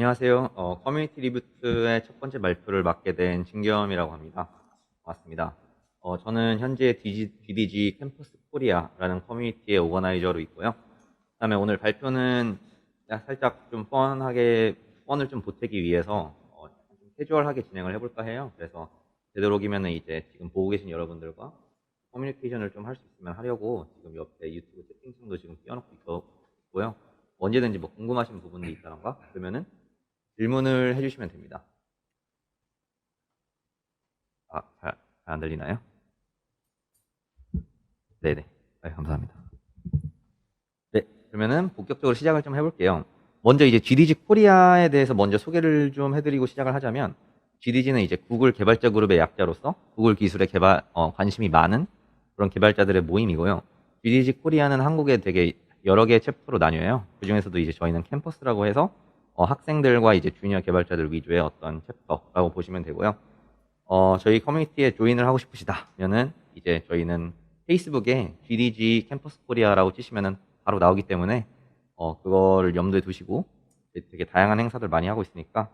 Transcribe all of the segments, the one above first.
안녕하세요. 커뮤니티 리부트의 첫 번째 발표를 맡게 된 진겸이라고 합니다. 반갑습니다. 저는 현재 DDG 캠퍼스 코리아라는 커뮤니티의 오거나이저로 있고요. 그다음에 오늘 발표는 살짝 좀 펀을 좀 보태기 위해서 좀 캐주얼하게 진행을 해볼까 해요. 그래서 되도록이면은 이제 지금 보고 계신 여러분들과 커뮤니케이션을 좀 할 수 있으면 하려고 지금 옆에 유튜브 채팅창도 지금 띄워놓고 있고요. 언제든지 뭐 궁금하신 부분이 있다던가 그러면은 질문을 해주시면 됩니다. 잘 안 들리나요? 네네. 감사합니다. 네, 그러면은 본격적으로 시작을 좀 해볼게요. 먼저 이제 GDG 코리아에 대해서 먼저 소개를 좀 해드리고 시작을 하자면, GDG는 이제 구글 개발자 그룹의 약자로서 구글 기술에 관심이 많은 그런 개발자들의 모임이고요. GDG 코리아는 한국에 되게 여러 개의 챕터로 나뉘어요. 그 중에서도 이제 저희는 캠퍼스라고 해서 학생들과 이제 주니어 개발자들 위주의 어떤 챕터라고 보시면 되고요. 저희 커뮤니티에 조인을 하고 싶으시다면은 이제 저희는 페이스북에 GDG 캠퍼스 코리아라고 치시면은 바로 나오기 때문에 그거를 염두에 두시고 되게 다양한 행사들 많이 하고 있으니까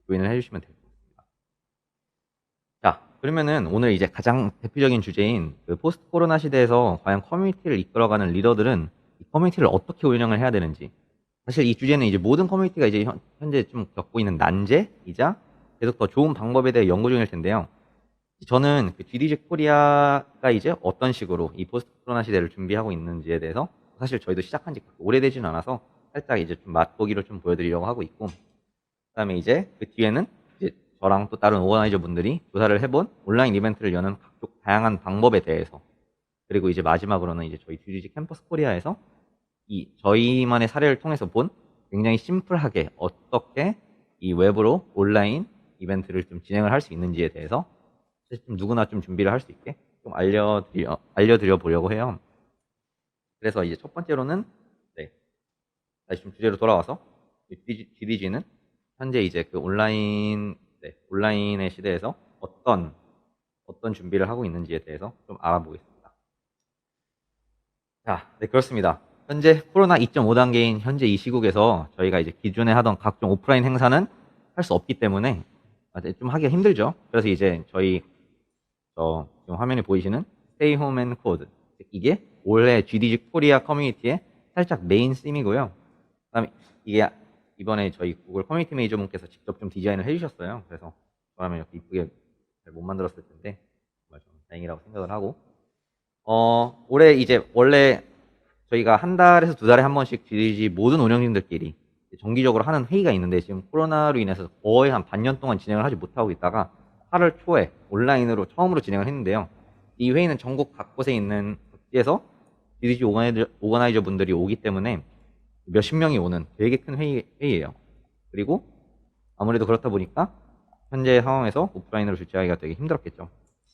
조인을 해주시면 될 것 같습니다. 자, 그러면은 오늘 이제 가장 대표적인 주제인 그 포스트 코로나 시대에서 과연 커뮤니티를 이끌어가는 리더들은 이 커뮤니티를 어떻게 운영을 해야 되는지, 사실 이 주제는 이제 모든 커뮤니티가 이제 현재 좀 겪고 있는 난제이자 계속 더 좋은 방법에 대해 연구 중일 텐데요. 저는 그 GDG 코리아가 이제 어떤 식으로 이 포스트 코로나 시대를 준비하고 있는지에 대해서 사실 저희도 시작한 지 오래되지는 않아서 살짝 이제 좀 맛보기로 좀 보여드리려고 하고 있고, 그다음에 이제 그 뒤에는 이제 저랑 또 다른 오거나이저 분들이 조사를 해본 온라인 이벤트를 여는 각종 다양한 방법에 대해서, 그리고 이제 마지막으로는 이제 저희 GDG 캠퍼스 코리아에서 이 저희만의 사례를 통해서 본 굉장히 심플하게 어떻게 이 웹으로 온라인 이벤트를 좀 진행을 할 수 있는지에 대해서 좀 누구나 좀 준비를 할 수 있게 좀 알려드려 보려고 해요. 그래서 이제 첫 번째로는 다시 좀 주제로 돌아와서 GDG는 현재 이제 그 온라인의 시대에서 어떤 준비를 하고 있는지에 대해서 좀 알아보겠습니다. 자, 네, 그렇습니다. 현재 코로나 2.5 단계인 현재 이 시국에서 저희가 이제 기존에 하던 각종 오프라인 행사는 할 수 없기 때문에 좀 하기가 힘들죠. 그래서 이제 저희 지금 화면에 보이시는 Stay Home and Code, 이게 올해 GDG 코리아 커뮤니티의 살짝 메인 씀이고요. 그다음에 이게 이번에 저희 구글 커뮤니티 매니저분께서 직접 좀 디자인을 해주셨어요. 그래서 저라면 이렇게 이쁘게 잘 못 만들었을 텐데 정말 좀 다행이라고 생각을 하고, 올해 이제 원래 저희가 한 달에서 두 달에 한 번씩 GDG 모든 운영진들끼리 정기적으로 하는 회의가 있는데, 지금 코로나로 인해서 거의 한 반년 동안 진행을 하지 못하고 있다가 8월 초에 온라인으로 처음으로 진행을 했는데요. 이 회의는 전국 각곳에 있는 각지에서 GDG 오거나이저 분들이 오기 때문에 몇십 명이 오는 되게 큰 회의예요. 그리고 아무래도 그렇다 보니까 현재 상황에서 오프라인으로 주최하기가 되게 힘들었겠죠.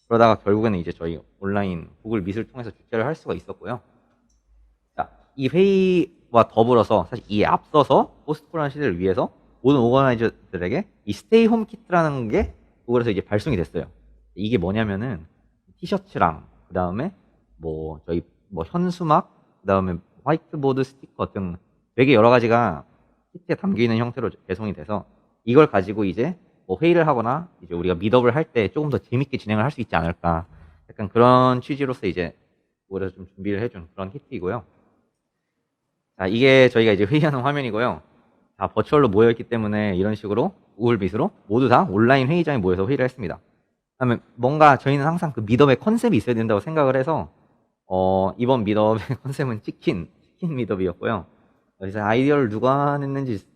그러다가 결국에는 이제 저희 온라인 구글 미트를 통해서 주최를 할 수가 있었고요. 자, 이 회의와 더불어서 사실 이에 앞서서 포스트 코로나 시대를 위해서 모든 오거나이저들에게 이 스테이 홈 키트라는 게 구글에서 이제 발송이 됐어요. 이게 뭐냐면은 티셔츠랑 그다음에 뭐 저희 뭐 현수막, 그다음에 화이트보드 스티커 등 되게 여러 가지가 키트에 담겨 있는 형태로 배송이 돼서 이걸 가지고 이제 뭐 회의를 하거나 이제 우리가 미드업을 할 때 조금 더 재밌게 진행을 할 수 있지 않을까, 약간 그런 취지로서 이제 구글에서 좀 준비를 해준 그런 키트이고요. 자, 이게 저희가 이제 회의하는 화면이고요. 다 버추얼로 모여있기 때문에 이런 식으로 구글 미트로 모두 다 온라인 회의장에 모여서 회의를 했습니다. 그다음에 뭔가 저희는 항상 그 미드업의 컨셉이 있어야 된다고 생각을 해서 이번 미드업의 컨셉은 치킨 미드업이었고요. 그래서 아이디어를 누가 냈는지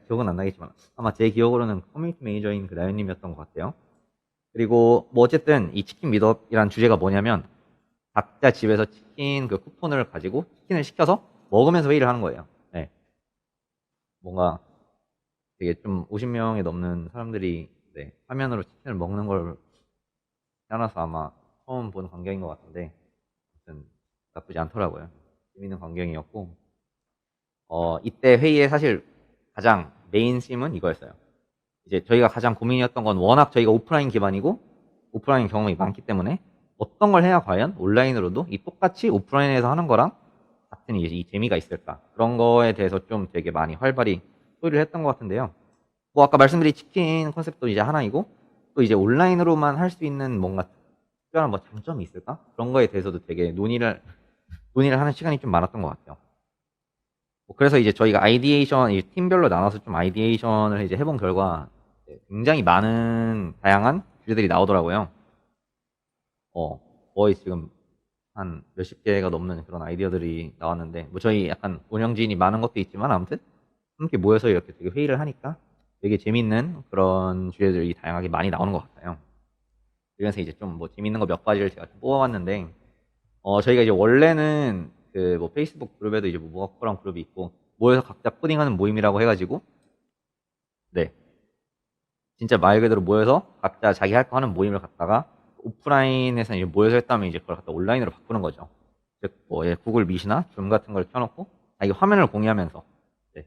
기억은 안 나겠지만 아마 제 기억으로는 커뮤니티 매니저인 그 나연님이었던 것 같아요. 그리고 뭐 어쨌든 이 치킨 미드업이란 주제가 뭐냐면 각자 집에서 치킨 그 쿠폰을 가지고 치킨을 시켜서 먹으면서 회의를 하는 거예요. 네. 뭔가 되게 좀 50명이 넘는 사람들이 화면으로 치킨을 먹는 걸 떠나서 아마 처음 본 광경인 것 같은데 아무튼 나쁘지 않더라고요. 재밌는 광경이었고, 이때 회의에 사실 가장 메인 씀은 이거였어요. 이제 저희가 가장 고민이었던 건 워낙 저희가 오프라인 기반이고 오프라인 경험이 많기 때문에 어떤 걸 해야 과연 온라인으로도 이 똑같이 오프라인에서 하는 거랑 같은 이 재미가 있을까, 그런 거에 대해서 좀 되게 많이 활발히 소리를 했던 것 같은데요. 뭐 아까 말씀드린 치킨 컨셉도 이제 하나이고 또 이제 온라인으로만 할 수 있는 뭔가 특별한 뭐 장점이 있을까? 그런 거에 대해서도 되게 논의를 하는 시간이 좀 많았던 것 같아요. 뭐 그래서 이제 저희가 아이디에이션 팀별로 나눠서 좀 아이디에이션을 이제 해본 결과 굉장히 많은 다양한 주제들이 나오더라고요. 거의 지금 한 몇십 개가 넘는 그런 아이디어들이 나왔는데 뭐 저희 약간 운영진이 많은 것도 있지만 아무튼 함께 모여서 이렇게 되게 회의를 하니까 되게 재밌는 그런 주제들이 다양하게 많이 나오는 것 같아요. 그래서 이제 좀 뭐 재밌는 거 몇 가지를 제가 좀 뽑아봤는데 저희가 이제 원래는 그 뭐 페이스북 그룹에도 이제 뭐 무학코란 그룹이 있고 모여서 각자 코딩하는 모임이라고 해가지고 네 진짜 말 그대로 모여서 각자 자기 할 거 하는 모임을 갖다가 오프라인에서 이제 모여서 했다면 이제 그걸 갖다 온라인으로 바꾸는 거죠. 즉 뭐 구글 미시나 줌 같은 걸 켜놓고 자기 화면을 공유하면서 네,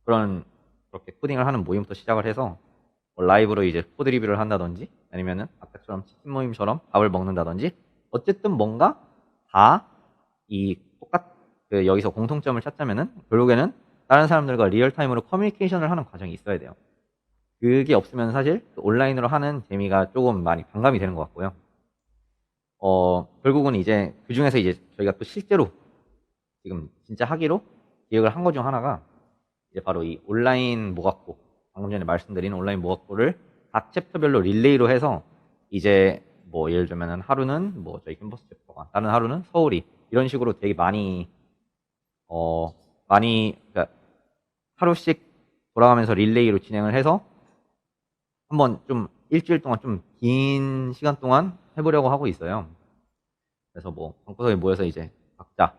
그렇게 코딩을 하는 모임부터 시작을 해서 뭐 라이브로 이제 코드 리뷰를 한다든지 아니면은 아까처럼 치킨 모임처럼 밥을 먹는다든지 어쨌든 뭔가 다 이 여기서 공통점을 찾자면은 결국에는 다른 사람들과 리얼타임으로 커뮤니케이션을 하는 과정이 있어야 돼요. 그게 없으면 사실 온라인으로 하는 재미가 조금 많이 반감이 되는 것 같고요. 결국은 이제 그 중에서 이제 저희가 또 실제로 지금 진짜 하기로 기획을 한 것 중 하나가 이제 바로 이 온라인 모각고, 방금 전에 말씀드린 온라인 모각고를 각 챕터별로 릴레이로 해서 이제 뭐 예를 들면은 하루는 뭐 저희 캠퍼스 챕터가, 다른 하루는 서울이 이런 식으로 되게 그러니까 하루씩 돌아가면서 릴레이로 진행을 해서 한번 좀 일주일 동안 좀 긴 시간 동안 해보려고 하고 있어요. 그래서 뭐 방구석에 모여서 이제 각자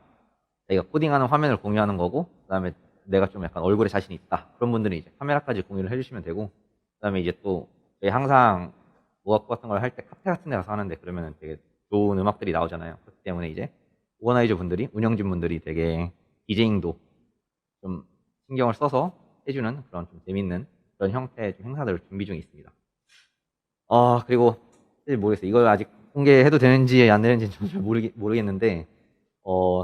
자기가 코딩하는 화면을 공유하는 거고, 그다음에 내가 좀 약간 얼굴에 자신 있다 그런 분들은 이제 카메라까지 공유를 해주시면 되고, 그다음에 이제 또 저희 항상 워크 같은 걸 할 때 카페 같은 데 가서 하는데 그러면 되게 좋은 음악들이 나오잖아요. 그렇기 때문에 이제 오거나이저 분들이, 운영진 분들이 되게 디제잉도 좀 신경을 써서 해주는 그런 좀 재밌는 그런 형태의 좀 행사들을 준비 중에 있습니다. 그리고 사실 모르겠어요. 이걸 아직 공개해도 되는지 안 되는지 좀 잘 모르겠는데,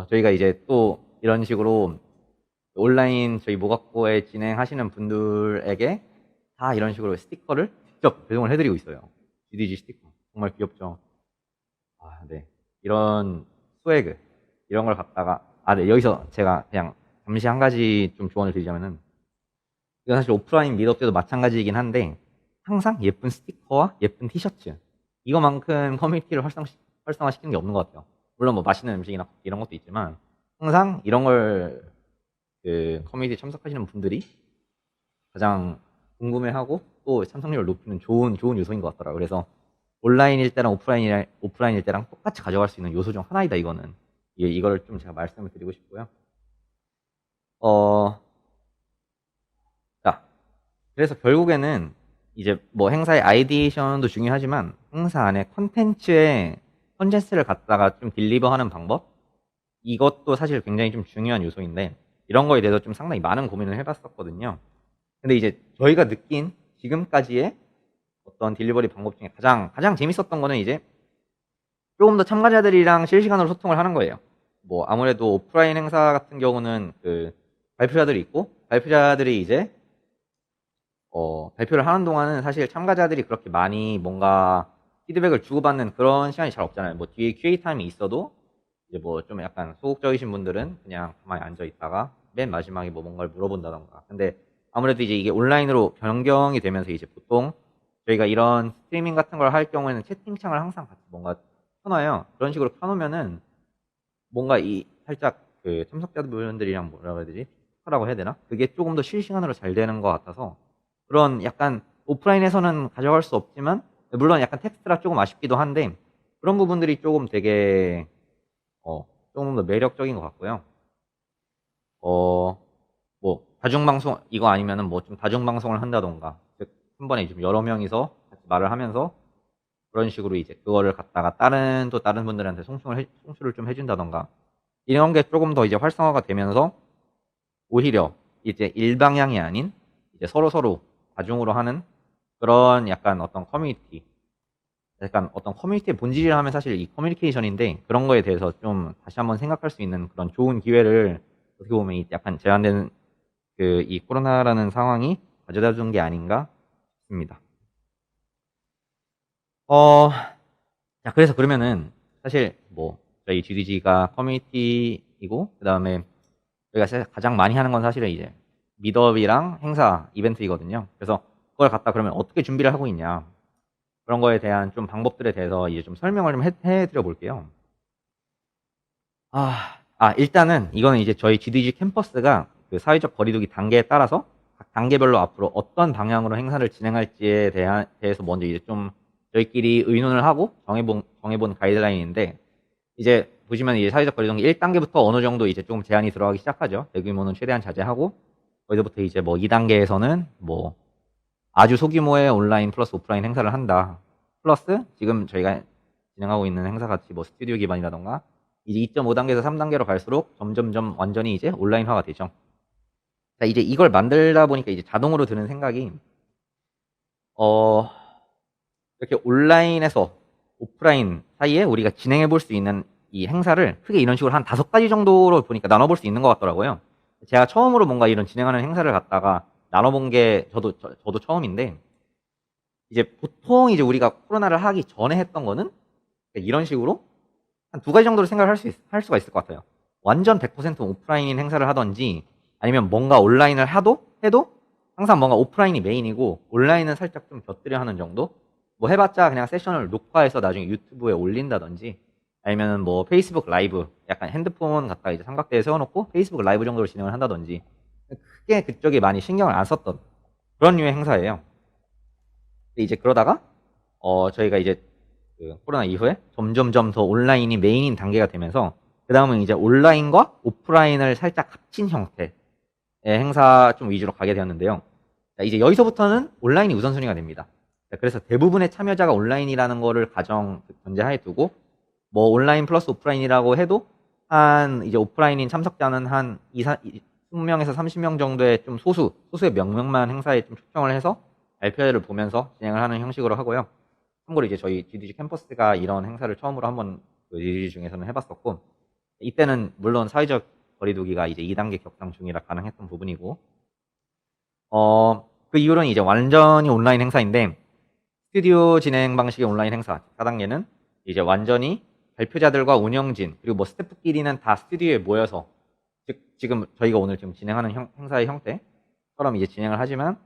저희가 이제 또 이런 식으로 온라인 저희 모각고에 진행하시는 분들에게 다 이런 식으로 스티커를 직접 배송을 해드리고 있어요. GDG 스티커. 정말 귀엽죠? 네. 이런 스웨그, 이런 걸 갖다가, 네. 여기서 제가 그냥 잠시 한 가지 좀 조언을 드리자면은, 이건 사실 오프라인 미드업 때도 마찬가지이긴 한데, 항상 예쁜 스티커와 예쁜 티셔츠, 이거만큼 커뮤니티를 활성화시키는 게 없는 것 같아요. 물론 뭐 맛있는 음식이나 이런 것도 있지만, 항상 이런 걸 그 커뮤니티 참석하시는 분들이 가장 궁금해하고 또 참석률을 높이는 좋은 요소인 것 같더라고요. 그래서 온라인일 때랑 오프라인일 때랑 똑같이 가져갈 수 있는 요소 중 하나이다, 이거는. 이거를 좀 제가 말씀을 드리고 싶고요. 자, 그래서 결국에는 이제 뭐 행사의 아이디에이션도 중요하지만 행사 안에 컨텐츠를 갖다가 좀 딜리버하는 방법, 이것도 사실 굉장히 좀 중요한 요소인데 이런 거에 대해서 좀 상당히 많은 고민을 해봤었거든요. 근데 이제 저희가 느낀 지금까지의 어떤 딜리버리 방법 중에 가장 재밌었던 거는 이제 조금 더 참가자들이랑 실시간으로 소통을 하는 거예요. 뭐 아무래도 오프라인 행사 같은 경우는 그 발표자들이 있고, 발표자들이 이제 발표를 하는 동안은 사실 참가자들이 그렇게 많이 뭔가 피드백을 주고받는 그런 시간이 잘 없잖아요. 뭐 뒤에 QA 타임이 있어도 이제 뭐 좀 약간 소극적이신 분들은 그냥 가만히 앉아 있다가 맨 마지막에 뭐 뭔가를 물어본다던가. 근데 아무래도 이제 이게 온라인으로 변경이 되면서 이제 보통 저희가 이런 스트리밍 같은 걸 할 경우에는 채팅창을 항상 같이 뭔가 켜놔요. 그런 식으로 켜놓으면은 뭔가 이 살짝 그 참석자분들이랑 뭐라 그래야 되지? 라고 해야 되나? 그게 조금 더 실시간으로 잘 되는 것 같아서 그런 약간 오프라인에서는 가져갈 수 없지만, 물론 약간 텍스트라 조금 아쉽기도 한데 그런 부분들이 조금 되게 조금 더 매력적인 것 같고요. 뭐 다중방송 이거 아니면은 뭐 좀 다중방송을 한다던가, 즉 한 번에 좀 여러 명이서 같이 말을 하면서 그런 식으로 이제 그거를 갖다가 다른 분들한테 송출을 좀 해준다던가, 이런 게 조금 더 이제 활성화가 되면서 오히려 이제 일방향이 아닌 이제 서로 다중으로 하는 그런 약간 어떤 커뮤니티의 본질이라 하면 사실 이 커뮤니케이션인데, 그런 거에 대해서 좀 다시 한번 생각할 수 있는 그런 좋은 기회를 어떻게 보면 이 약간 제한된 그 이 코로나라는 상황이 가져다 준 게 아닌가 싶습니다. 자, 그래서 그러면은 사실 뭐 저희 GDG가 커뮤니티이고 그다음에 저희가 가장 많이 하는 건 사실은 이제 미더업이랑 행사 이벤트이거든요. 그래서 그걸 갖다 그러면 어떻게 준비를 하고 있냐 그런 거에 대한 좀 방법들에 대해서 이제 좀 설명을 좀 해드려 볼게요. 일단은 이거는 이제 저희 GDG 캠퍼스가 그 사회적 거리두기 단계에 따라서 각 단계별로 앞으로 어떤 방향으로 행사를 진행할지에 대해서 먼저 이제 좀 저희끼리 의논을 하고 정해본 가이드라인인데, 이제 보시면 이제 사회적 거리두기 1단계부터 어느 정도 이제 좀 제한이 들어가기 시작하죠. 대규모는 최대한 자제하고, 거기서부터 이제 뭐 2단계에서는 뭐 아주 소규모의 온라인 플러스 오프라인 행사를 한다. 플러스 지금 저희가 진행하고 있는 행사 같이 뭐 스튜디오 기반이라던가 이제 2.5단계에서 3단계로 갈수록 점점점 완전히 이제 온라인화가 되죠. 자, 이제 이걸 만들다 보니까 이제 자동으로 드는 생각이, 이렇게 온라인에서 오프라인 사이에 우리가 진행해 볼 수 있는 이 행사를 크게 이런 식으로 한 5가지 정도로 보니까 나눠볼 수 있는 것 같더라고요. 제가 처음으로 뭔가 이런 진행하는 행사를 갖다가 나눠본 게 저도 처음인데, 이제 보통 이제 우리가 코로나를 하기 전에 했던 거는 이런 식으로 한 2가지 정도로 생각을 할 수가 있을 것 같아요. 완전 100% 오프라인인 행사를 하던지, 아니면 뭔가 온라인을 해도 항상 뭔가 오프라인이 메인이고 온라인은 살짝 좀 곁들여 하는 정도? 뭐 해봤자 그냥 세션을 녹화해서 나중에 유튜브에 올린다든지, 아니면 뭐 페이스북 라이브, 약간 핸드폰 갖다가 이제 삼각대에 세워놓고 페이스북 라이브 정도로 진행을 한다든지, 크게 그쪽에 많이 신경을 안 썼던 그런 류의 행사예요. 근데 이제 그러다가 저희가 이제 그 코로나 이후에 점점점 더 온라인이 메인인 단계가 되면서, 그 다음은 이제 온라인과 오프라인을 살짝 합친 형태의 행사 좀 위주로 가게 되었는데요. 자, 이제 여기서부터는 온라인이 우선순위가 됩니다. 자, 그래서 대부분의 참여자가 온라인이라는 거를 전제하에 두고, 뭐 온라인 플러스 오프라인이라고 해도 한 이제 오프라인인 참석자는 한 20명에서 30명 정도의 좀 소수의 명만 행사에 좀 초청을 해서 발표회를 보면서 진행을 하는 형식으로 하고요. 참고로 이제 저희 GDG 캠퍼스가 이런 행사를 처음으로 한번 GDG 중에서는 해봤었고, 이때는 물론 사회적 거리두기가 이제 2단계 격상 중이라 가능했던 부분이고, 그 이후로는 이제 완전히 온라인 행사인데, 스튜디오 진행 방식의 온라인 행사 4단계는 이제 완전히 발표자들과 운영진 그리고 뭐 스태프끼리는 다 스튜디오에 모여서, 즉 지금 저희가 오늘 지금 진행하는 행사의 형태처럼 이제 진행을 하지만,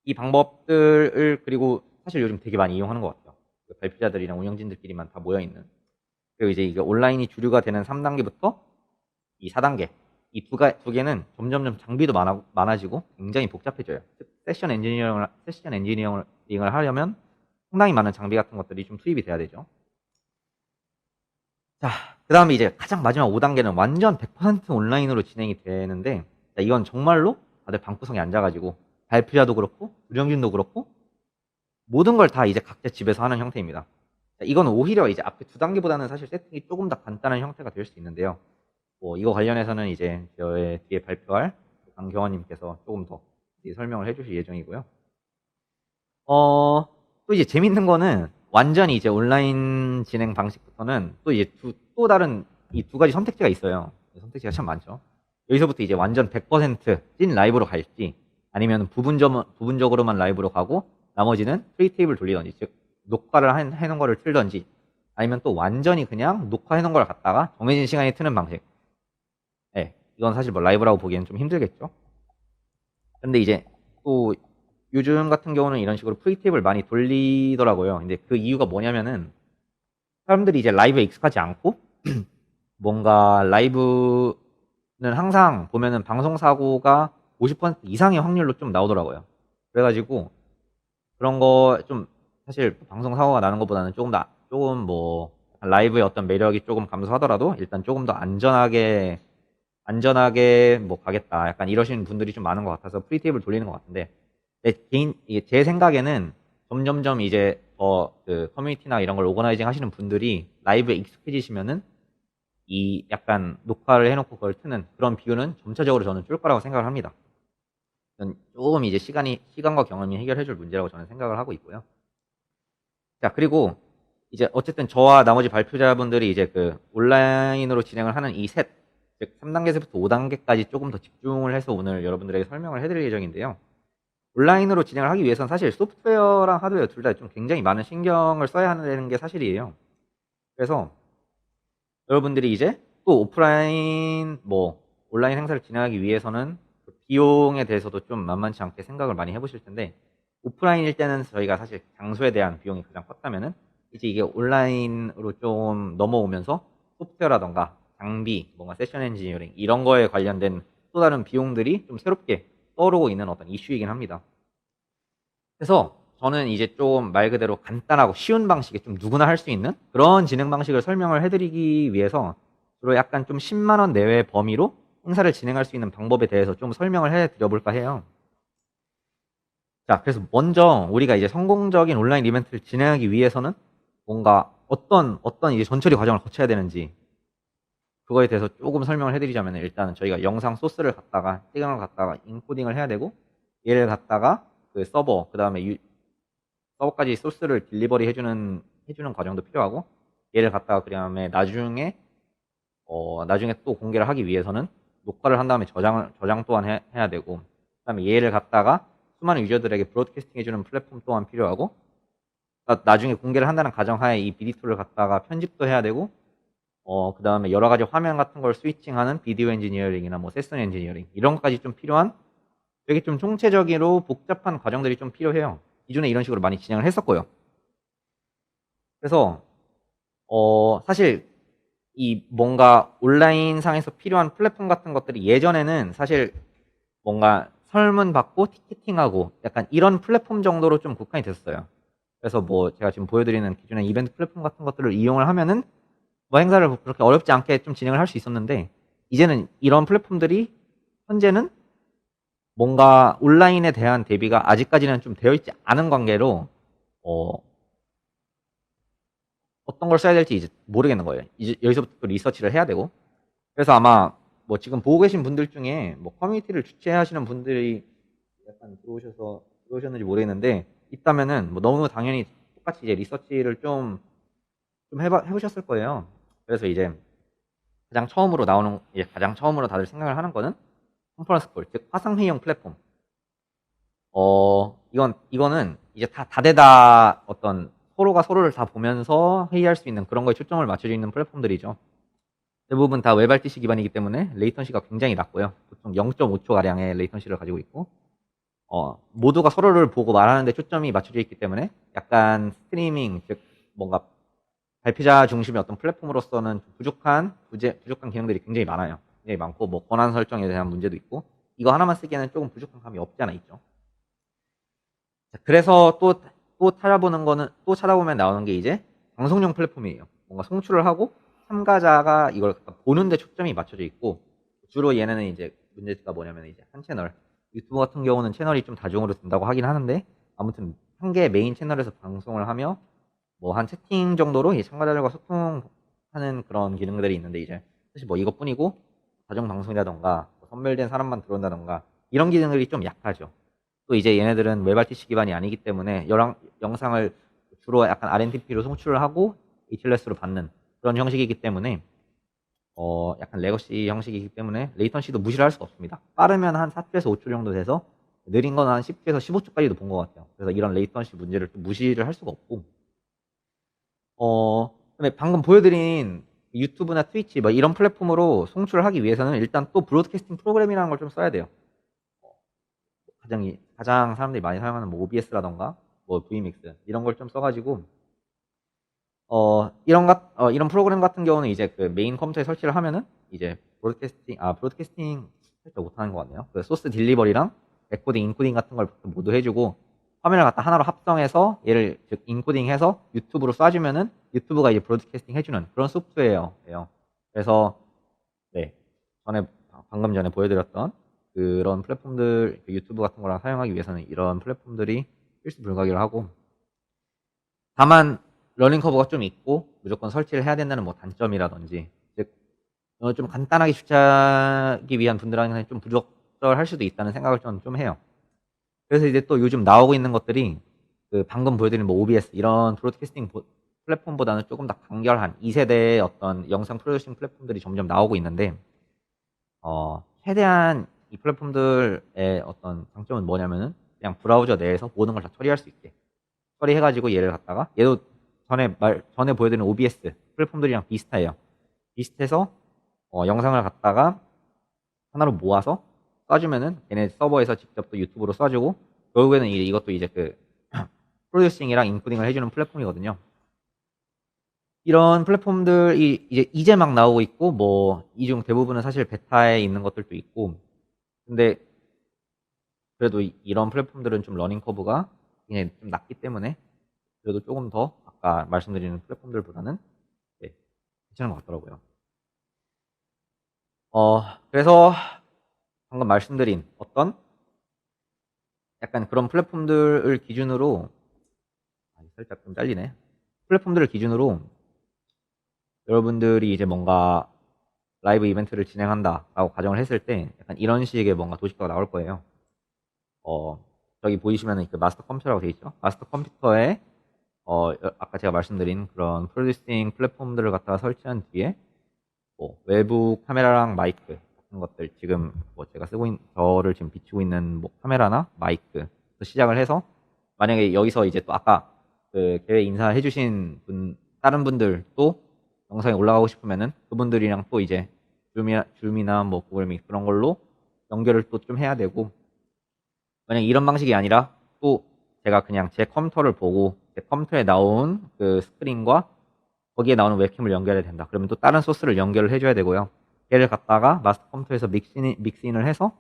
이 방법들을 그리고 사실 요즘 되게 많이 이용하는 것 같아요. 발표자들이랑 운영진들끼리만 다 모여있는. 그리고 이제 이게 온라인이 주류가 되는 3단계부터 이 4단계, 이 두 개는 점점점 장비도 많아지고 굉장히 복잡해져요. 세션 엔지니어링을 하려면 상당히 많은 장비 같은 것들이 좀 투입이 돼야 되죠. 자, 그 다음에 이제 가장 마지막 5단계는 완전 100% 온라인으로 진행이 되는데, 자, 이건 정말로 다들 방구석에 앉아가지고 발표자도 그렇고 운영진도 그렇고 모든 걸 다 이제 각자 집에서 하는 형태입니다. 자, 이건 오히려 이제 앞에 2단계보다는 사실 세팅이 조금 더 간단한 형태가 될 수 있는데요. 뭐 이거 관련해서는 이제 저의 뒤에 발표할 강경원님께서 조금 더 설명을 해주실 예정이고요. 또 이제 재밌는 거는 완전히 이제 온라인 진행 방식부터는 또 이제 또 다른 이 2가지 선택지가 있어요. 선택지가 참 많죠. 여기서부터 이제 완전 100%찐 라이브로 갈지, 아니면 부분적으로만 라이브로 가고 나머지는 프리테이블 돌리던지, 즉 녹화를 해놓은 거를 틀던지, 아니면 또 완전히 그냥 녹화해놓은 걸 갖다가 정해진 시간에 트는 방식. 네, 이건 사실 뭐 라이브라고 보기에는 좀 힘들겠죠. 근데 이제 또 요즘 같은 경우는 이런 식으로 프리테이블 많이 돌리더라고요. 근데 그 이유가 뭐냐면은 사람들이 이제 라이브에 익숙하지 않고 뭔가 라이브는 항상 보면은 방송 사고가 50% 이상의 확률로 좀 나오더라고요. 그래가지고 그런 거 좀 사실 방송 사고가 나는 것보다는 조금 뭐 라이브의 어떤 매력이 조금 감소하더라도 일단 조금 더 안전하게 뭐 가겠다, 약간 이러시는 분들이 좀 많은 것 같아서 프리테이블 돌리는 것 같은데, 제 생각에는 점점점 이제 그 커뮤니티나 이런 걸 오거나이징 하시는 분들이 라이브에 익숙해지시면은 이 약간 녹화를 해놓고 그걸 트는 그런 비율은 점차적으로 저는 줄 거라고 생각을 합니다. 조금 이제 시간과 경험이 해결해줄 문제라고 저는 생각을 하고 있고요. 자, 그리고 이제 어쨌든 저와 나머지 발표자분들이 이제 그 온라인으로 진행을 하는 이 즉 3단계에서부터 5단계까지 조금 더 집중을 해서 오늘 여러분들에게 설명을 해드릴 예정인데요. 온라인으로 진행을 하기 위해서는 사실 소프트웨어랑 하드웨어 둘 다 좀 굉장히 많은 신경을 써야 하는 게 사실이에요. 그래서 여러분들이 이제 또 오프라인 뭐 온라인 행사를 진행하기 위해서는 비용에 대해서도 좀 만만치 않게 생각을 많이 해보실 텐데, 오프라인일 때는 저희가 사실 장소에 대한 비용이 가장 컸다면은 이제 이게 온라인으로 좀 넘어오면서 소프트웨어라던가 장비, 뭔가 세션 엔지니어링 이런 거에 관련된 또 다른 비용들이 좀 새롭게 떠오르고 있는 어떤 이슈이긴 합니다. 그래서 저는 이제 좀 말 그대로 간단하고 쉬운 방식에 좀 누구나 할 수 있는 그런 진행 방식을 설명을 해드리기 위해서 주로 약간 좀 10만 원 내외 범위로 행사를 진행할 수 있는 방법에 대해서 좀 설명을 해드려 볼까 해요. 자, 그래서 먼저 우리가 이제 성공적인 온라인 이벤트를 진행하기 위해서는 뭔가 어떤 이제 전처리 과정을 거쳐야 되는지 그거에 대해서 조금 설명을 해드리자면, 일단은 저희가 영상 소스를 갖다가 시그널을 갖다가 인코딩을 해야 되고, 얘를 갖다가 그 서버, 그 다음에 서버까지 소스를 딜리버리 해주는 과정도 필요하고, 얘를 갖다가 그 다음에 나중에 또 공개를 하기 위해서는 녹화를 한 다음에 저장 또한 해야 되고, 그 다음에 얘를 갖다가 수많은 유저들에게 브로드캐스팅 해주는 플랫폼 또한 필요하고, 나중에 공개를 한다는 가정하에 이 비디툴을 갖다가 편집도 해야 되고, 그 다음에 여러 가지 화면 같은 걸 스위칭하는 비디오 엔지니어링이나 뭐 세션 엔지니어링 이런 것까지 좀 필요한 되게 좀 총체적으로 복잡한 과정들이 좀 필요해요. 기존에 이런 식으로 많이 진행을 했었고요. 그래서 사실 이 뭔가 온라인 상에서 필요한 플랫폼 같은 것들이 예전에는 사실 뭔가 설문 받고 티켓팅하고 약간 이런 플랫폼 정도로 좀 국한이 됐었어요. 그래서 뭐 제가 지금 보여드리는 기존의 이벤트 플랫폼 같은 것들을 이용을 하면은 뭐 행사를 그렇게 어렵지 않게 좀 진행을 할 수 있었는데, 이제는 이런 플랫폼들이 현재는 뭔가 온라인에 대한 대비가 아직까지는 좀 되어 있지 않은 관계로 어떤 걸 써야 될지 이제 모르겠는 거예요. 이제 여기서부터 또 리서치를 해야 되고. 그래서 아마 뭐 지금 보고 계신 분들 중에 뭐 커뮤니티를 주최하시는 분들이 약간 들어오셨는지 모르겠는데, 있다면은 뭐 너무 당연히 똑같이 이제 리서치를 좀 해보셨을 거예요. 그래서 이제 가장 처음으로 다들 생각을 하는 거는 컨퍼런스 콜, 즉 화상회의용 플랫폼. 이거는 이제 다대다 어떤 서로가 서로를 다 보면서 회의할 수 있는 그런 거에 초점을 맞춰져 있는 플랫폼들이죠. 대부분 다 웹RTC 기반이기 때문에 레이턴시가 굉장히 낮고요. 보통 0.5초 가량의 레이턴시를 가지고 있고, 모두가 서로를 보고 말하는데 초점이 맞춰져 있기 때문에 약간 스트리밍, 즉 뭔가 발표자 중심의 어떤 플랫폼으로서는 부족한 기능들이 굉장히 많아요. 굉장히 많고, 뭐 권한 설정에 대한 문제도 있고, 이거 하나만 쓰기에는 조금 부족한 감이 없지 않아 있죠. 자, 그래서 또 찾아보면 나오는 게 이제 방송용 플랫폼이에요. 뭔가 송출을 하고 참가자가 이걸 보는데 초점이 맞춰져 있고, 주로 얘네는 이제 문제가 뭐냐면 이제 한 채널, 유튜브 같은 경우는 채널이 좀 다중으로 된다고 하긴 하는데, 아무튼 한 개의 메인 채널에서 방송을 하며 뭐 한 채팅 정도로 이 참가자들과 소통하는 그런 기능들이 있는데, 이제 사실 뭐 이것뿐이고 다중 방송이라던가 뭐 선별된 사람만 들어온다던가 이런 기능들이 좀 약하죠. 또 이제 얘네들은 웹RTC 기반이 아니기 때문에 영상을 주로 약간 RNTP로 송출을 하고 HLS로 받는 그런 형식이기 때문에 약간 레거시 형식이기 때문에 레이턴시도 무시를 할 수가 없습니다. 빠르면 한 4초에서 5초 정도 돼서 느린 건 한 10초에서 15초까지도 본 것 같아요. 그래서 이런 레이턴시 문제를 또 무시를 할 수가 없고, 그다음에 방금 보여드린 유튜브나 트위치 뭐 이런 플랫폼으로 송출을 하기 위해서는 일단 또 브로드캐스팅 프로그램이라는 걸 좀 써야 돼요. 가장 사람들이 많이 사용하는 뭐 OBS라던가 뭐 VMix 이런 걸 좀 써가지고 이런 프로그램 같은 경우는 이제 그 메인 컴퓨터에 설치를 하면은 이제 브로드캐스팅 살짝 못하는 것 같네요. 그 소스 딜리버리랑 데코딩, 인코딩 같은 걸 모두 해주고, 화면을 갖다 하나로 합성해서 얘를 즉 인코딩해서 유튜브로 쏴주면은 유튜브가 이제 브로드캐스팅 해주는 그런 소프트웨어예요. 그래서 네, 방금 전에 보여드렸던 그런 플랫폼들, 유튜브 같은 거랑 사용하기 위해서는 이런 플랫폼들이 필수 불가기로 하고, 다만 러닝 커브가 좀 있고 무조건 설치를 해야 된다는 뭐 단점이라든지, 즉 좀 간단하게 주최하기 위한 분들한테는 좀 부적절할 수도 있다는 생각을 좀 해요. 그래서 이제 또 요즘 나오고 있는 것들이 그 방금 보여드린 뭐 OBS 이런 브로드캐스팅 플랫폼보다는 조금 더 간결한 2세대의 어떤 영상 프로듀싱 플랫폼들이 점점 나오고 있는데, 최대한 이 플랫폼들의 어떤 장점은 뭐냐면은 그냥 브라우저 내에서 모든 걸 다 처리할 수 있게 처리해가지고 얘를 갖다가 얘도 전에 보여드린 OBS 플랫폼들이랑 비슷해요. 비슷해서 영상을 갖다가 하나로 모아서 쏴주면은 얘네 서버에서 직접 또 유튜브로 쏴주고 결국에는 이것도 이제 그 프로듀싱이랑 인코딩을 해주는 플랫폼이거든요. 이런 플랫폼들이 이제 막 나오고 있고 뭐 이 중 대부분은 사실 베타에 있는 것들도 있고 근데 그래도 이런 플랫폼들은 좀 러닝 커브가 굉장히 좀 낮기 때문에 그래도 조금 더 아까 말씀드리는 플랫폼들보다는 네, 괜찮은 것 같더라고요. 그래서 방금 말씀드린 어떤 약간 그런 플랫폼들을 기준으로 살짝 좀 잘리네. 플랫폼들을 기준으로 여러분들이 이제 뭔가 라이브 이벤트를 진행한다라고 가정을 했을 때 약간 이런 식의 뭔가 도식도가 나올 거예요. 저기 보이시면은 그 마스터 컴퓨터라고 되어 있죠. 마스터 컴퓨터에 아까 제가 말씀드린 그런 프로듀싱 플랫폼들을 갖다가 설치한 뒤에 뭐 외부 카메라랑 마이크 같은 것들 지금 뭐 제가 저를 지금 비추고 있는 뭐 카메라나 마이크 시작을 해서 만약에 여기서 이제 또 아까 그 대회 인사해 주신 다른 분들도 영상에 올라가고 싶으면은 그분들이랑 또 이제 줌이나 뭐 구글 밋 그런 걸로 연결을 또 좀 해야 되고 만약 이런 방식이 아니라 또 제가 그냥 제 컴퓨터를 보고 제 컴퓨터에 나온 그 스크린과 거기에 나오는 웹캠을 연결해야 된다. 그러면 또 다른 소스를 연결을 해줘야 되고요. 얘를 갖다가 마스터 컴퓨터에서 믹스인을 해서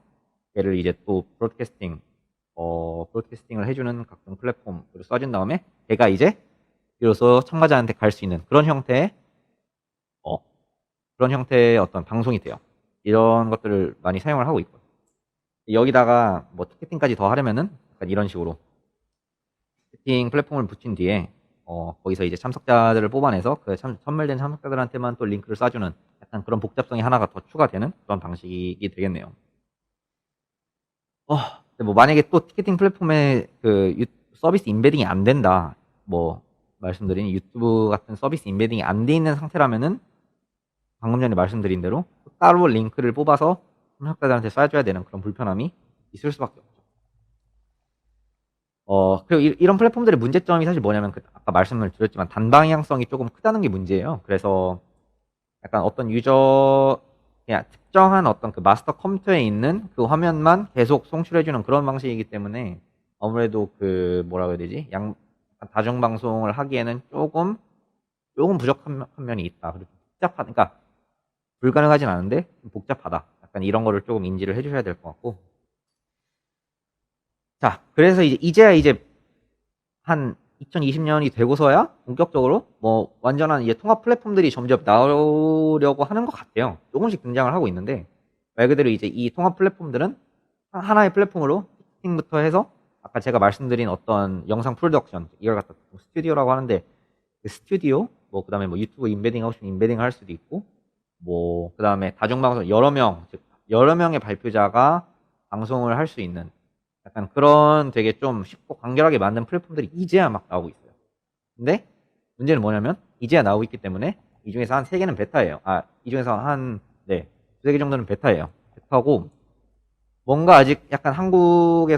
얘를 이제 또 브로드캐스팅을 해주는 각종 플랫폼으로 써준 다음에 얘가 이제 비로소 참가자한테 갈 수 있는 어, 그런 형태의 어떤 방송이 돼요. 이런 것들을 많이 사용을 하고 있고요. 여기다가 뭐 티켓팅까지 더 하려면은 약간 이런 식으로 티켓팅 플랫폼을 붙인 뒤에 거기서 이제 참석자들을 뽑아내서 그 선별된 참석자들한테만 또 링크를 쏴주는 약간 그런 복잡성이 하나가 더 추가되는 그런 방식이 되겠네요. 근데 뭐 만약에 또 티켓팅 플랫폼에 그 서비스 인베딩이 안 된다, 뭐 말씀드린 유튜브 같은 서비스 인베딩이 안 돼 있는 상태라면은 방금 전에 말씀드린 대로 따로 링크를 뽑아서 참석자들한테 쏴줘야 되는 그런 불편함이 있을 수밖에 없죠. 그리고 이런 플랫폼들의 문제점이 사실 뭐냐면 아까 말씀을 드렸지만 단방향성이 조금 크다는 게 문제예요. 그래서 약간 어떤 그냥 특정한 어떤 그 마스터 컴퓨터에 있는 그 화면만 계속 송출해주는 그런 방식이기 때문에 아무래도 그 뭐라고 해야 되지? 다중 방송을 하기에는 조금 부족한 면이 있다. 그리고 그러니까 불가능하진 않은데 복잡하다. 약간 이런 거를 조금 인지를 해주셔야 될 것 같고. 자, 그래서 이제야 한 2020년이 되고서야 본격적으로 뭐 완전한 이제 통합 플랫폼들이 점점 나오려고 하는 것 같아요. 조금씩 등장을 하고 있는데 말 그대로 이제 이 통합 플랫폼들은 하나의 플랫폼으로 티팅부터 해서 아까 제가 말씀드린 어떤 영상 프로덕션 이걸 갖다 스튜디오라고 하는데 그 스튜디오 뭐 그다음에 뭐 유튜브 인베딩 하고 싶으면 인베딩 할 수도 있고 뭐 그다음에 다중방송 여러 명의 발표자가 방송을 할 수 있는 약간 그런 되게 좀 쉽고 간결하게 만든 플랫폼들이 이제야 막 나오고 있어요. 근데 문제는 뭐냐면 이제야 나오고 있기 때문에 이 중에서 한 3개는 베타예요. 이 중에서 네, 2-3개 정도는 베타예요. 베타고 뭔가 아직 약간 한국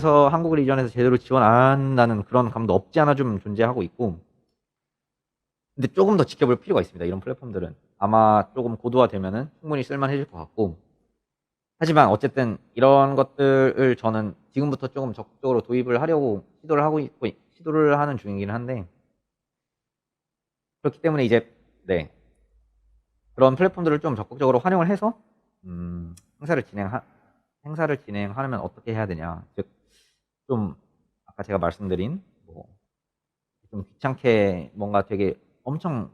리전에서 제대로 지원 안 한다는 그런 감도 없지 않아 좀 존재하고 있고 근데 조금 더 지켜볼 필요가 있습니다. 이런 플랫폼들은 아마 조금 고도화되면은 충분히 쓸만해질 것 같고 하지만 어쨌든 이런 것들을 저는 지금부터 조금 적극적으로 도입을 하려고 시도를 하는 중이긴 한데 그렇기 때문에 이제 네 그런 플랫폼들을 좀 적극적으로 활용을 해서 행사를 진행하려면 어떻게 해야 되냐 즉 좀 아까 제가 말씀드린 뭐 좀 귀찮게 뭔가 되게 엄청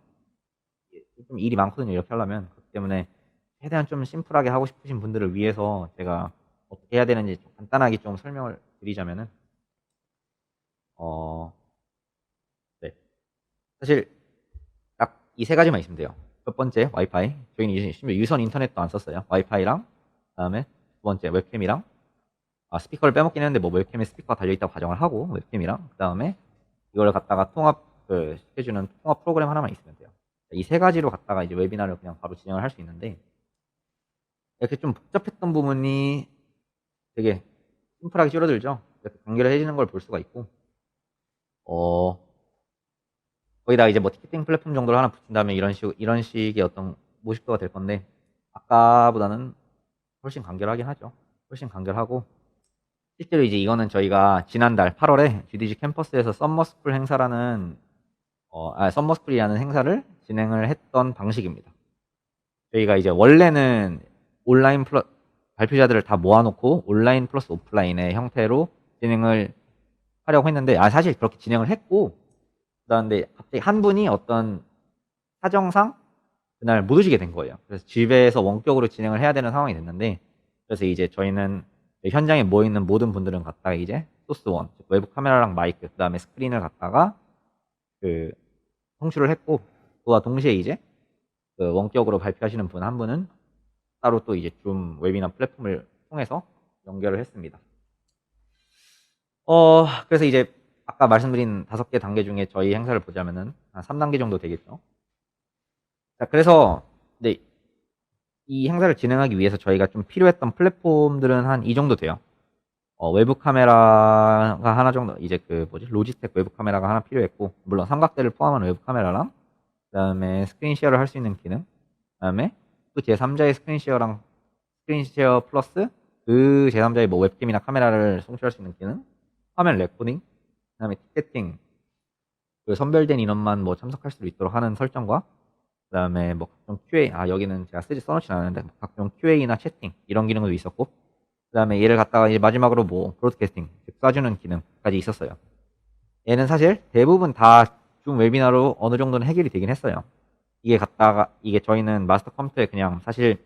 좀 일이 많거든요 이렇게 하려면 그렇기 때문에 최대한 좀 심플하게 하고 싶으신 분들을 위해서 제가 어떻게 해야 되는지 좀 간단하게 좀 설명을 드리자면은 네 사실 딱 이 3가지만 있으면 돼요. 첫 번째 와이파이 저희는 심지어 유선 인터넷도 안 썼어요. 와이파이랑 그다음에 두 번째 웹캠이랑 스피커를 빼먹긴 했는데 뭐 웹캠에 스피커가 달려있다고 가정을 하고 웹캠이랑 그다음에 이걸 갖다가 해주는 통합 프로그램 하나만 있으면 돼요. 이 3가지로 갖다가 이제 웨비나를 그냥 바로 진행을 할 수 있는데 이렇게 좀 복잡했던 부분이 되게 심플하게 줄어들죠. 이렇게 간결해지는 걸 볼 수가 있고, 거기다 이제 뭐 티켓팅 플랫폼 정도를 하나 붙인다면 이런 식의 어떤 모식도가 될 건데, 아까보다는 훨씬 간결하긴 하죠. 훨씬 간결하고, 실제로 이제 이거는 저희가 지난달 8월에 GDG 캠퍼스에서 썸머스쿨 행사라는, 썸머스쿨이라는 행사를 진행을 했던 방식입니다. 저희가 이제 원래는 온라인 발표자들을 다 모아놓고 온라인 플러스 오프라인의 형태로 진행을 하려고 했는데, 사실 그렇게 진행을 했고, 그다음에 갑자기 한 분이 어떤 사정상 그날 못 오시게 된 거예요. 그래서 집에서 원격으로 진행을 해야 되는 상황이 됐는데, 그래서 이제 저희는 현장에 모여 있는 모든 분들은 갖다가 이제 소스1, 외부 카메라랑 마이크, 그다음에 스크린을 갖다가 그 송출을 했고, 그와 동시에 이제 그 원격으로 발표하시는 분 한 분은 따로 또 이제 줌 웨비나 플랫폼을 통해서 연결을 했습니다. 그래서 이제 아까 말씀드린 5개 단계 중에 저희 행사를 보자면은 한 3단계 정도 되겠죠. 자, 그래서 네, 이 행사를 진행하기 위해서 저희가 좀 필요했던 플랫폼들은 한 이 정도 돼요. 외부 카메라가 하나 정도, 이제 로지텍 외부 카메라가 하나 필요했고, 물론 삼각대를 포함한 외부 카메라랑, 그 다음에 스크린 쉐어를 할 수 있는 기능, 그 다음에 또 제3자의 스크린 쉐어 플러스 그 제3자의 뭐 웹캠이나 카메라를 송출할 수 있는 기능, 화면 레코딩, 그 다음에 티켓팅, 그 선별된 인원만 뭐 참석할 수 있도록 하는 설정과, 그 다음에 뭐 각종 QA, 여기는 제가 써놓진 않았는데, 뭐 각종 QA나 채팅, 이런 기능도 있었고, 그 다음에 얘를 갖다가 이제 마지막으로 뭐 브로드캐스팅, 즉 쏴주는 기능까지 있었어요. 얘는 사실 대부분 다 줌 웨비나로 어느 정도는 해결이 되긴 했어요. 이게 저희는 마스터 컴퓨터에 그냥 사실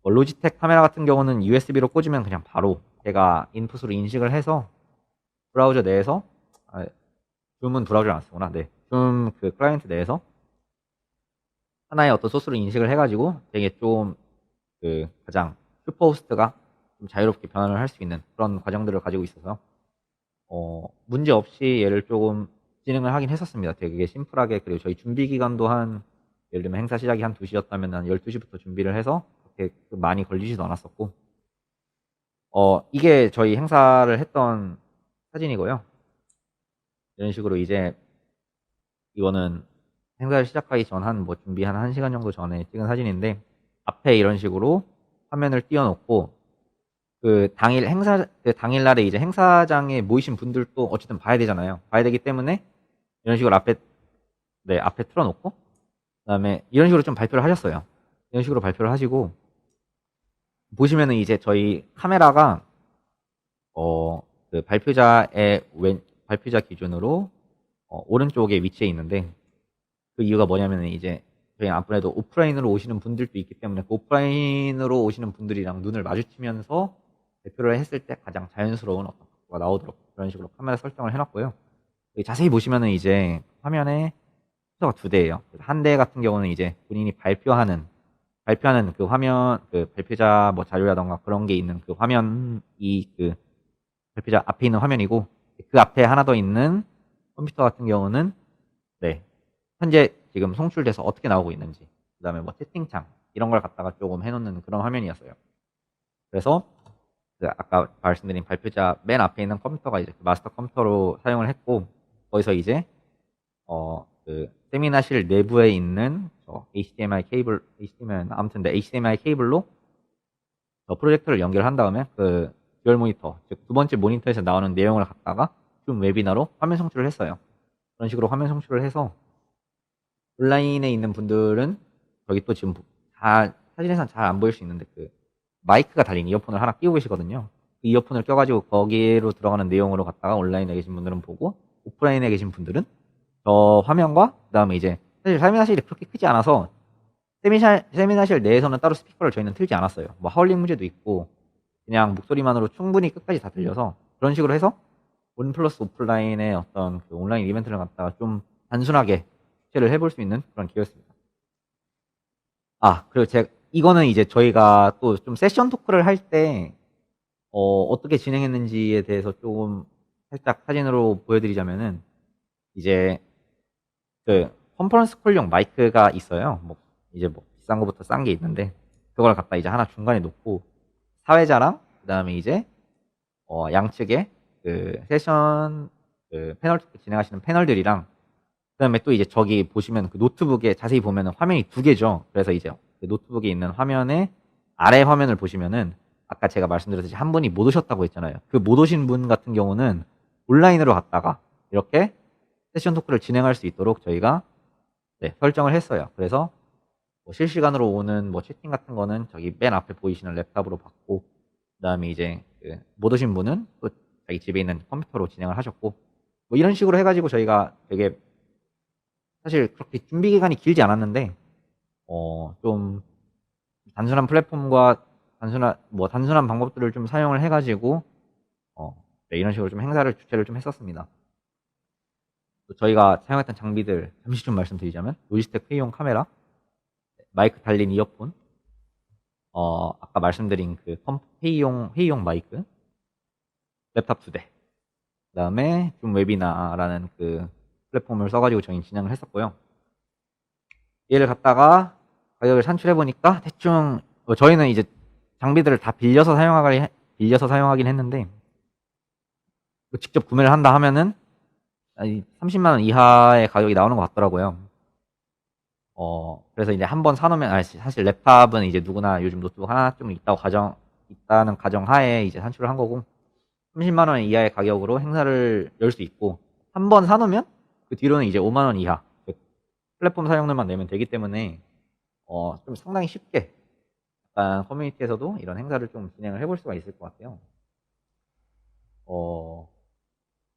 뭐 로지텍 카메라 같은 경우는 USB로 꽂으면 그냥 바로 제가 인풋으로 인식을 해서 브라우저 내에서, 줌은 브라우저를 안 쓰구나. 네. 줌 그 클라이언트 내에서 하나의 어떤 소스로 인식을 해가지고 되게 좀 가장 슈퍼호스트가 좀 자유롭게 변환을 할 수 있는 그런 과정들을 가지고 있어서 문제 없이 얘를 조금 진행을 하긴 했었습니다. 되게 심플하게. 그리고 저희 준비 기간도 예를 들면 행사 시작이 한 2시였다면 한 12시부터 준비를 해서 그렇게 많이 걸리지도 않았었고, 이게 저희 행사를 했던 사진이고요. 이런 식으로 이제 이거는 행사를 시작하기 전 준비 한 1시간 정도 전에 찍은 사진인데, 앞에 이런 식으로 화면을 띄워놓고, 당일날에 이제 행사장에 모이신 분들도 어쨌든 봐야 되잖아요. 봐야 되기 때문에 이런 식으로 앞에 틀어놓고, 그 다음에 이런 식으로 좀 발표를 하셨어요. 이런 식으로 발표를 하시고, 보시면은 이제 저희 카메라가, 발표자 기준으로, 오른쪽에 위치해 있는데, 그 이유가 뭐냐면은 이제 저희 아무래도 오프라인으로 오시는 분들도 있기 때문에 그 오프라인으로 오시는 분들이랑 눈을 마주치면서 발표를 했을 때 가장 자연스러운 어떤 각도가 나오도록 그런 식으로 카메라 설정을 해놨고요. 자세히 보시면은 이제 화면에 순서가 2대예요. 한 대 같은 경우는 이제 본인이 발표하는 그 화면, 발표자 뭐 자료라던가 그런 게 있는 그 화면이 발표자 앞에 있는 화면이고, 그 앞에 하나 더 있는 컴퓨터 같은 경우는 현재 지금 송출돼서 어떻게 나오고 있는지, 그 다음에 뭐 채팅창 이런 걸 갖다가 조금 해놓는 그런 화면이었어요. 그래서 아까 말씀드린 발표자 맨 앞에 있는 컴퓨터가 이제 마스터 컴퓨터로 사용을 했고, 거기서 이제 세미나실 내부에 있는 HDMI 케이블로 프로젝터를 연결한 다음에 듀얼 모니터, 즉 2번째 모니터에서 나오는 내용을 갖다가 줌 웨비나로 화면 송출을 했어요. 그런 식으로 화면 송출을 해서 온라인에 있는 분들은 저기 또 지금 사진에서는 잘 안 보일 수 있는데 마이크가 달린 이어폰을 하나 끼고 계시거든요. 그 이어폰을 껴가지고 거기로 들어가는 내용으로 갖다가 온라인에 계신 분들은 보고, 오프라인에 계신 분들은 저 화면과 그 다음에 이제 사실 세미나실이 그렇게 크지 않아서 세미나실 내에서는 따로 스피커를 저희는 틀지 않았어요. 뭐 하울링 문제도 있고 그냥 목소리만으로 충분히 끝까지 다 들려서 그런 식으로 해서 온 플러스 오프라인의 어떤 온라인 이벤트를 갖다가 좀 단순하게 축제를 해볼 수 있는 그런 기회였습니다. 그리고 이거는 이제 저희가 또 좀 세션 토크를 할 때 어떻게 진행했는지에 대해서 조금 살짝 사진으로 보여드리자면은, 이제 컨퍼런스 콜용 마이크가 있어요. 이제 비싼 거부터 싼 게 있는데, 그걸 갖다 이제 하나 중간에 놓고 사회자랑 그다음에 이제 양측에 그 세션 그 패널 투표 진행하시는 패널들이랑 그다음에 또 이제 저기 보시면 그 노트북에 자세히 보면은 화면이 두 개죠. 그래서 이제 그 노트북에 있는 화면에 아래 화면을 보시면은 아까 제가 말씀드렸듯이 한 분이 못 오셨다고 했잖아요. 그 못 오신 분 같은 경우는 온라인으로 갔다가 이렇게 세션 토크를 진행할 수 있도록 저희가 네, 설정을 했어요. 그래서 뭐 실시간으로 오는 뭐 채팅 같은 거는 저기 맨 앞에 보이시는 랩탑으로 받고 그다음에 이제 못 오신 분은 또 자기 집에 있는 컴퓨터로 진행을 하셨고 뭐 이런 식으로 해가지고 저희가 되게 사실 그렇게 준비 기간이 길지 않았는데 좀 단순한 플랫폼과 단순한 방법들을 좀 사용을 해가지고 네, 이런 식으로 좀 행사를 주최를 좀 했었습니다. 또 저희가 사용했던 장비들 잠시 좀 말씀드리자면 로지스텍 회의용 카메라, 마이크 달린 이어폰, 아까 말씀드린 그 회의용 마이크, 랩탑 2대, 그다음에 줌 웨비나라는 그 플랫폼을 써가지고 저희 진행을 했었고요. 얘를 갖다가 가격을 산출해 보니까 대충 저희는 이제 장비들을 다 빌려서 사용하긴 했는데 직접 구매를 한다 하면은 30만 원 이하의 가격이 나오는 것 같더라고요. 그래서 이제 한번 사놓으면 사실 랩탑은 이제 누구나 요즘 노트북 하나쯤 있다는 가정하에 이제 산출을 한 거고 30만 원 이하의 가격으로 행사를 열 수 있고 한 번 사놓으면 그 뒤로는 이제 5만 원 이하 플랫폼 사용료만 내면 되기 때문에 좀 상당히 쉽게 약간 커뮤니티에서도 이런 행사를 좀 진행을 해볼 수가 있을 것 같아요.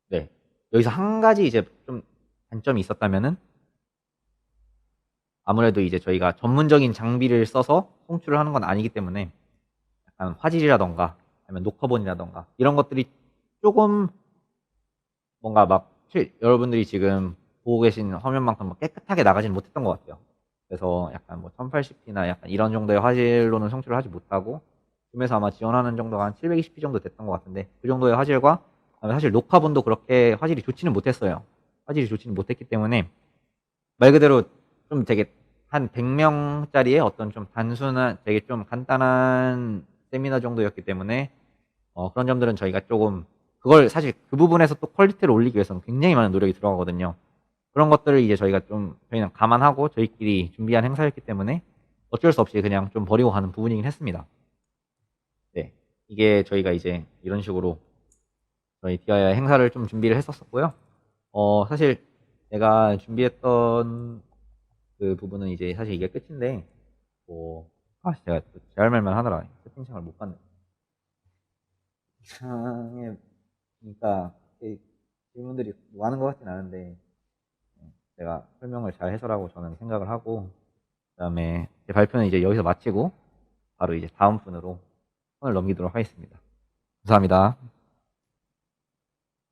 네. 여기서 한 가지 이제 좀 단점이 있었다면은 아무래도 이제 저희가 전문적인 장비를 써서 송출을 하는 건 아니기 때문에 약간 화질이라던가 아니면 녹화본이라던가 이런 것들이 조금 뭔가 막 여러분들이 지금 보고 계신 화면만큼 뭐 깨끗하게 나가지는 못했던 것 같아요. 그래서 약간 뭐 1080p나 약간 이런 정도의 화질로는 송출을 하지 못하고 줌에서 아마 지원하는 정도가 한 720p 정도 됐던 것 같은데 그 정도의 화질과 사실 녹화본도 그렇게 화질이 좋지는 못했어요. 화질이 좋지는 못했기 때문에 말 그대로 좀 되게 한 100명짜리의 어떤 좀 단순한 되게 좀 간단한 세미나 정도였기 때문에 그런 점들은 저희가 조금 그걸 사실 그 부분에서 또 퀄리티를 올리기 위해서는 굉장히 많은 노력이 들어가거든요. 그런 것들을 이제 저희는 감안하고 저희끼리 준비한 행사였기 때문에 어쩔 수 없이 그냥 좀 버리고 가는 부분이긴 했습니다. 네. 이게 저희가 이제 이런 식으로 저희 디아야 행사를 좀 준비를 했었었고요. 사실 제가 준비했던 그 부분은 이제 사실 이게 끝인데, 제가 또 제 할 말만 하느라 채팅창을 못 봤네. 이상해. 그러니까 질문들이 많은 것 같진 않은데, 제가 설명을 잘 해서라고 저는 생각을 하고, 그 다음에 제 발표는 이제 여기서 마치고, 바로 이제 다음 분으로 손을 넘기도록 하겠습니다. 감사합니다.